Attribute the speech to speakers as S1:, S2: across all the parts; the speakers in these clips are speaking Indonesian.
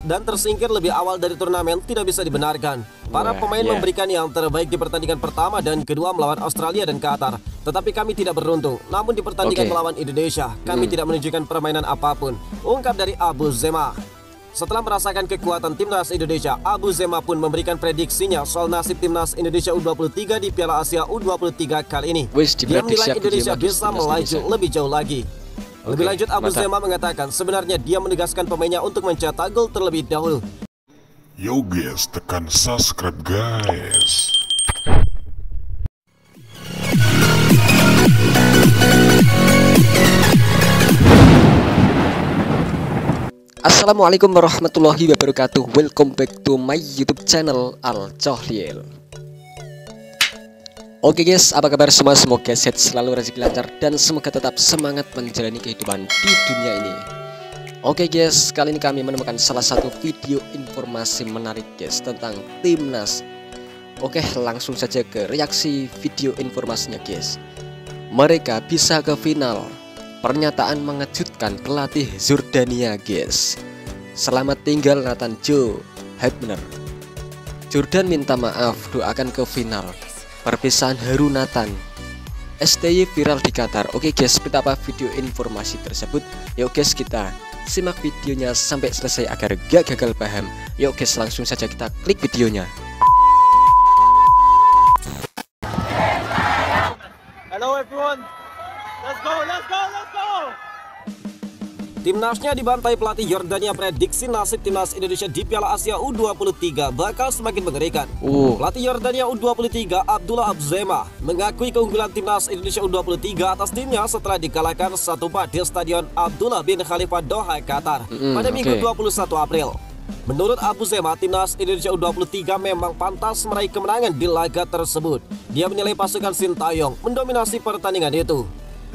S1: dan tersingkir lebih awal dari turnamen tidak bisa dibenarkan. Para pemain memberikan yang terbaik di pertandingan pertama dan kedua melawan Australia dan Qatar. Tetapi kami tidak beruntung. Namun di pertandingan melawan Indonesia, kami tidak menunjukkan permainan apapun. Ungkap dari Abu Zema. Setelah merasakan kekuatan timnas Indonesia, Abu Zema pun memberikan prediksinya soal nasib timnas Indonesia U23 di Piala Asia U23 kali ini. Dia menilai Indonesia bisa melaju lebih jauh lagi. Lebih lanjut, Abu Zema mengatakan sebenarnya dia menegaskan pemainnya untuk mencetak gol terlebih dahulu.
S2: Yo guys, tekan subscribe guys.
S3: Assalamualaikum warahmatullahi wabarakatuh. Welcome back to my YouTube channel Al Cohlil. Oke guys, apa kabar semua? Semoga sehat selalu, rezeki lancar, dan semoga tetap semangat menjalani kehidupan di dunia ini. Oke guys, kali ini kami menemukan salah satu video informasi menarik guys tentang timnas. Oke, langsung saja ke reaksi video informasinya guys. Mereka bisa ke final. Pernyataan mengejutkan pelatih Jordania guys. Selamat tinggal Nathan Joe. Hype bener. Jordan minta maaf, doakan ke final. Perpisahan haru Nathan. STY viral di Qatar. Oke guys, seperti apa video informasi tersebut? Yuk guys, kita simak videonya sampai selesai agar gak gagal paham. Yuk guys, langsung saja kita klik videonya.
S4: Hello everyone. Let's go.
S1: Timnasnya dibantai pelatih Yordania. Prediksi nasib timnas Indonesia di Piala Asia U23 bakal semakin mengerikan. Pelatih Yordania U23 Abdullah Abzema mengakui keunggulan timnas Indonesia U23 atas timnya setelah dikalahkan 1-4 di Stadion Abdullah bin Khalifa Doha, Qatar pada Minggu 21 April. Menurut Abu Zema, timnas Indonesia U23 memang pantas meraih kemenangan di laga tersebut. Dia menilai pasukan Sintayong mendominasi pertandingan itu.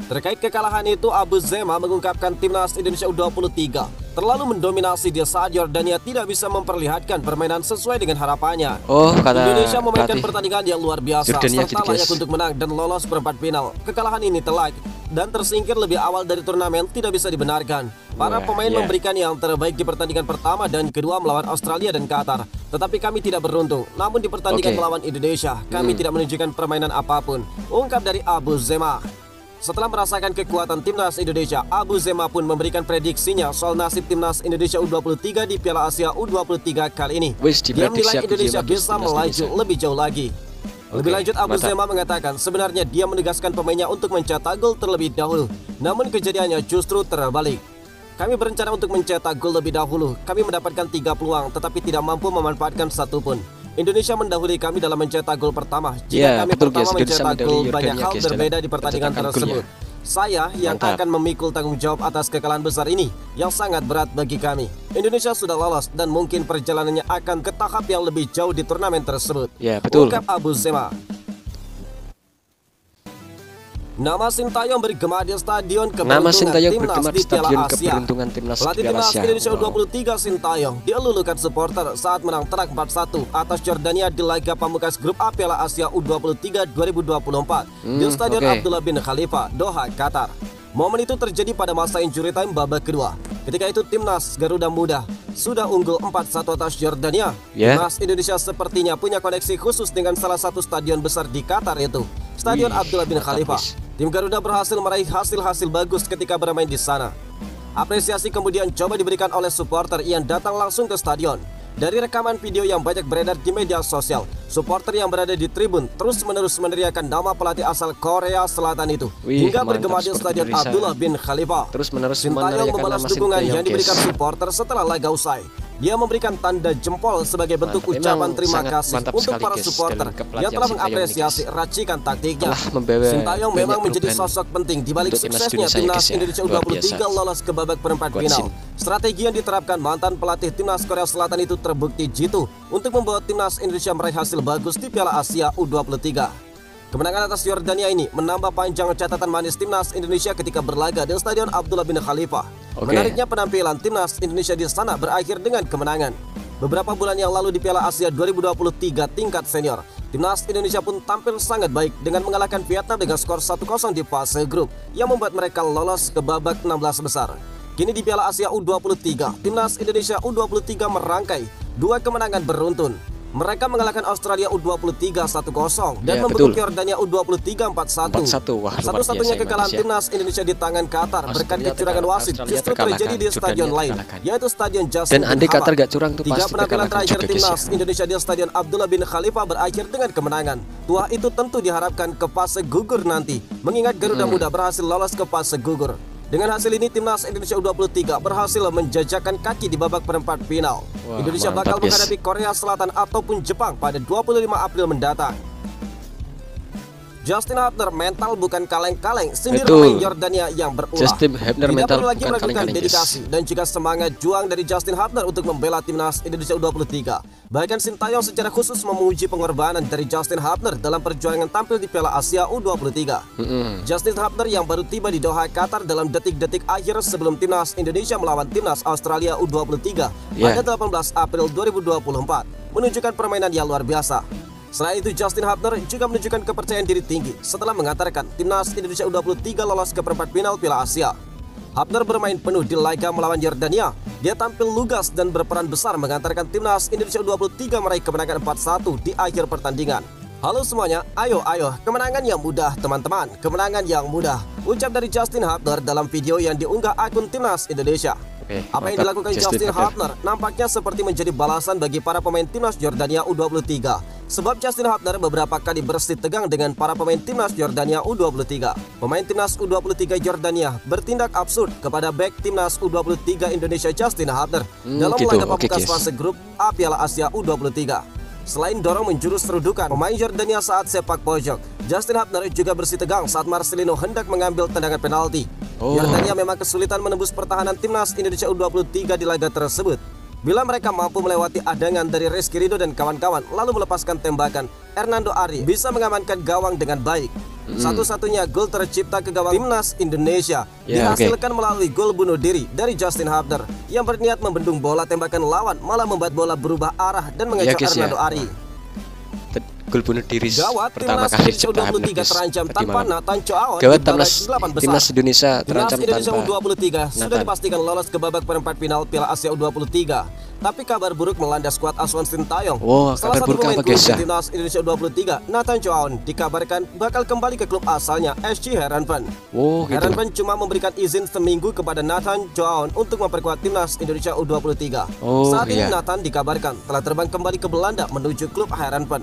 S1: Terkait kekalahan itu, Abu Zema mengungkapkan timnas Indonesia U23 terlalu mendominasi di saat Yordania tidak bisa memperlihatkan permainan sesuai dengan harapannya. Indonesia memainkan pertandingan yang luar biasa serta layak untuk menang dan lolos perempat final. Kekalahan ini telak dan tersingkir lebih awal dari turnamen tidak bisa dibenarkan. Para pemain memberikan yang terbaik di pertandingan pertama dan kedua melawan Australia dan Qatar. Tetapi kami tidak beruntung. Namun di pertandingan melawan Indonesia, kami tidak menunjukkan permainan apapun. Ungkap dari Abu Zema. Setelah merasakan kekuatan timnas Indonesia, Abu Zema pun memberikan prediksinya soal nasib timnas Indonesia U23 di Piala Asia U23 kali ini. Dia menilai Indonesia bisa melaju lebih jauh lagi. Lebih lanjut, Abu Zema mengatakan sebenarnya dia menegaskan pemainnya untuk mencetak gol terlebih dahulu. Namun kejadiannya justru terbalik. Kami berencana untuk mencetak gol lebih dahulu. Kami mendapatkan 3 peluang tetapi tidak mampu memanfaatkan satupun. Indonesia mendahului kami dalam mencetak gol pertama. Jika kami pertama mencetak gol, banyak hal berbeda di pertandingan tersebut. Saya yang akan memikul tanggung jawab atas kekalahan besar ini yang sangat berat bagi kami. Indonesia sudah lolos dan mungkin perjalanannya akan ke tahap yang lebih jauh di turnamen tersebut. Ungkap Abu Zema. Nama Sintayong bergema di Stadion Keberuntungan Timnas di Piala Asia. Pelatih timnas Indonesia U23 Sintayong dielulukan supporter saat menang telak 4-1 atas Jordania di laga pamungkas grup A Piala Asia U23 2024 di Stadion Abdullah bin Khalifa, Doha, Qatar. Momen itu terjadi pada masa injury time babak kedua. Ketika itu timnas Garuda Muda sudah unggul 4-1 atas Jordania. Timnas Indonesia sepertinya punya koneksi khusus dengan salah satu stadion besar di Qatar, itu Stadion Abdullah bin Khalifa. Tim Garuda berhasil meraih hasil-hasil bagus ketika bermain di sana. Apresiasi kemudian coba diberikan oleh supporter yang datang langsung ke stadion. Dari rekaman video yang banyak beredar di media sosial, supporter yang berada di tribun terus-menerus meneriakan nama pelatih asal Korea Selatan itu hingga bergema di Stadion Abdullah bin Khalifa. Sintayong membalas dukungan yang diberikan supporter setelah laga usai. Dia memberikan tanda jempol sebagai bentuk ucapan terima kasih untuk para supporter yang telah mengapresiasi racikan taktiknya. Sintayong memang menjadi sosok penting di balik suksesnya timnas Indonesia U23 lolos ke babak perempat final. Strategi yang diterapkan mantan pelatih timnas Korea Selatan itu terbukti jitu untuk membawa timnas Indonesia meraih hasil bagus di Piala Asia U23. Kemenangan atas Yordania ini menambah panjang catatan manis timnas Indonesia ketika berlaga di Stadion Abdullah bin Khalifa. Menariknya, penampilan timnas Indonesia di sana berakhir dengan kemenangan. Beberapa bulan yang lalu di Piala Asia 2023 tingkat senior, timnas Indonesia pun tampil sangat baik dengan mengalahkan Vietnam dengan skor 1-0 di fase grup yang membuat mereka lolos ke babak 16 besar. Kini di Piala Asia U23, timnas Indonesia U23 merangkai 2 kemenangan beruntun. Mereka mengalahkan Australia U23 1-0 dan membekuk Yordania U23 4-1. Satu-satunya kekalahan timnas Indonesia di tangan Qatar berkat kecurangan wasit justru terjadi di stadion lain, yaitu Stadion Justin bin Hamad. 3 penampilan terakhir timnas Indonesia di Stadion Abdullah bin Khalifa berakhir dengan kemenangan. Tuah itu tentu diharapkan ke fase gugur nanti, mengingat Garuda Muda berhasil lolos ke fase gugur. Dengan hasil ini, timnas Indonesia U23 berhasil menjajakan kaki di babak perempat final. Indonesia bakal menghadapi Korea Selatan ataupun Jepang pada 25 April mendatang. Justin Hubner mental bukan kaleng-kaleng, sindir pemain Yordania yang berulah. Tidak perlu lagi meragukan dedikasi dan juga semangat juang dari Justin Hubner untuk membela timnas Indonesia U23. Bahkan Sintayong secara khusus memuji pengorbanan dari Justin Hubner dalam perjuangan tampil di Piala Asia U23. Justin Hubner yang baru tiba di Doha, Qatar dalam detik-detik akhir sebelum timnas Indonesia melawan timnas Australia U23 pada 18 April 2024 menunjukkan permainan yang luar biasa. Selain itu, Justin Hubner juga menunjukkan kepercayaan diri tinggi setelah mengantarkan timnas Indonesia U23 lolos ke perempat final Piala Asia. Hubner bermain penuh di laga melawan Yordania. Dia tampil lugas dan berperan besar mengantarkan timnas Indonesia U23 meraih kemenangan 4-1 di akhir pertandingan. Halo semuanya, ayo, kemenangan yang mudah teman-teman, kemenangan yang mudah, ucap dari Justin Hubner dalam video yang diunggah akun timnas Indonesia. Apa yang dilakukan Justin Hubner nampaknya seperti menjadi balasan bagi para pemain timnas Yordania U23. Sebab Justin Hubner beberapa kali bersih tegang dengan para pemain timnas Yordania U23. Pemain timnas U23 Yordania bertindak absurd kepada bek timnas U23 Indonesia Justin Hubner dalam laga pamungkas fase grup A Piala Asia U23. Selain dorong menjurus serudukan pemain Yordania saat sepak pojok, Justin Hubner juga bersih tegang saat Marcelino hendak mengambil tendangan penalti. Yordania memang kesulitan menembus pertahanan timnas Indonesia U23 di laga tersebut. Bila mereka mampu melewati adangan dari Rizky Ridho dan kawan-kawan lalu melepaskan tembakan, Hernando Ari bisa mengamankan gawang dengan baik. Satu-satunya gol tercipta ke gawang timnas Indonesia dihasilkan melalui gol bunuh diri dari Justin Hubner yang berniat membendung bola tembakan lawan, malah membuat bola berubah arah dan mengecoh Hernando Ari.
S3: Gol bunuh diri
S1: pertama kali cipta U23 terancam tanpa Nathan Choaon.
S3: Timnas Indonesia terancam
S1: tanpa U23 sudah dipastikan lolos ke babak perempat final Piala Asia U23. Tapi kabar buruk melanda skuad asuhan Sintayong. Salah satu pemain kunci timnas Indonesia U23, Nathan Choaon, dikabarkan bakal kembali ke klub asalnya SC Heerenveen. Heerenveen cuma memberikan izin seminggu kepada Nathan Choaon untuk memperkuat timnas Indonesia U23. Saat ini Nathan dikabarkan telah terbang kembali ke Belanda menuju klub Heerenveen.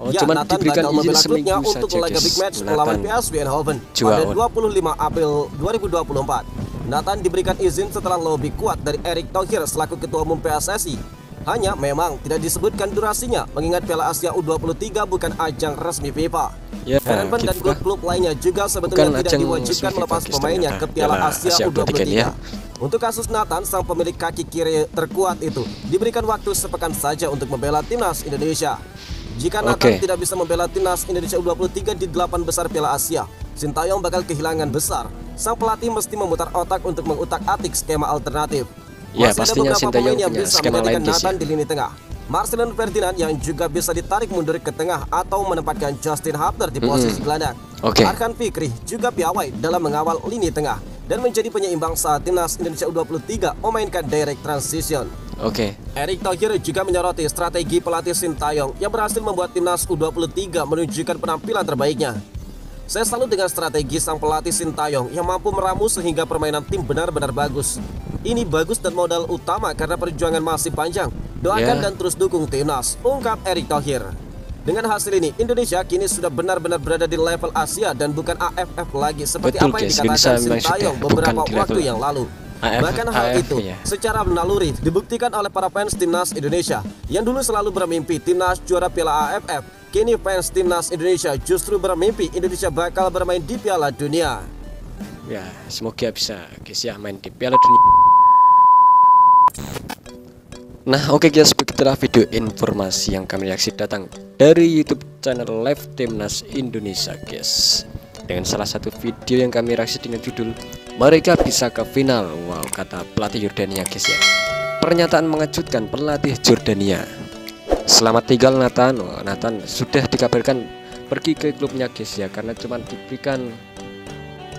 S1: Nathan bakal membela klubnya untuk laga big match melawan PSV Eindhoven pada 25 April 2024. Nathan diberikan izin setelah lobby kuat dari Erick Thohir selaku Ketua Umum PSSI. Hanya memang tidak disebutkan durasinya, mengingat Piala Asia U23 bukan ajang resmi FIFA. Heerenveen dan klub-klub lainnya juga sebetulnya tidak diwajibkan melepas pemainnya ke Piala Asia U23. Untuk kasus Nathan, sang pemilik kaki kiri terkuat itu diberikan waktu sepekan saja untuk membela timnas Indonesia. Jika Nathan tidak bisa membela timnas Indonesia U23 di 8 besar Piala Asia, Sintayong bakal kehilangan besar. Sang pelatih mesti memutar otak untuk mengutak-atik skema alternatif. Masih ada beberapa pemain yang bisa menggantikan Nathan di lini tengah. Marcelino Ferdinand yang juga bisa ditarik mundur ke tengah atau menempatkan Justin Hubner di posisi gelandang. Arkan Fikri juga piawai dalam mengawal lini tengah dan menjadi penyeimbang saat timnas Indonesia U23 memainkan direct transition. Erick Thohir juga menyoroti strategi pelatih Sintayong yang berhasil membuat timnas U23 menunjukkan penampilan terbaiknya. Saya salut dengan strategi sang pelatih Sintayong yang mampu meramu sehingga permainan tim benar-benar bagus. Ini bagus dan modal utama karena perjuangan masih panjang. Doakan dan terus dukung timnas, ungkap Erick Thohir. Dengan hasil ini, Indonesia kini sudah benar-benar berada di level Asia dan bukan AFF lagi seperti apa yang dikatakan Sintayong beberapa waktu yang lalu. Bahkan hal itu secara naluri dibuktikan oleh para fans timnas Indonesia yang dulu selalu bermimpi timnas juara Piala AFF. Kini fans timnas Indonesia justru bermimpi Indonesia bakal bermain di Piala Dunia.
S3: Ya, semoga bisa guys ya main di Piala Dunia. Nah, guys, begitulah video informasi yang kami reaksi datang dari YouTube channel Live Timnas Indonesia, guys. Dengan salah satu video yang kami reaksi dengan judul "Mereka bisa ke final." Wow, kata pelatih Yordania, guys ya. Pernyataan mengejutkan pelatih Jordania. Selamat tinggal Nathan. Nathan sudah dikabarkan pergi ke klubnya, guys ya, karena cuma diberikan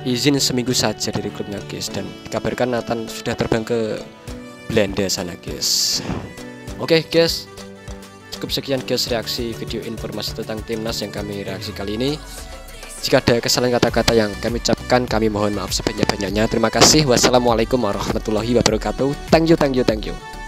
S3: izin seminggu saja dari klubnya guys, dan dikabarkan Nathan sudah terbang ke Belanda sana guys. Oke guys, cukup sekian guys reaksi video informasi tentang timnas yang kami reaksi kali ini. Jika ada kesalahan kata-kata yang kami ucapkan, kami mohon maaf sebanyak-banyaknya. Terima kasih. Wassalamualaikum warahmatullahi wabarakatuh. Thank you.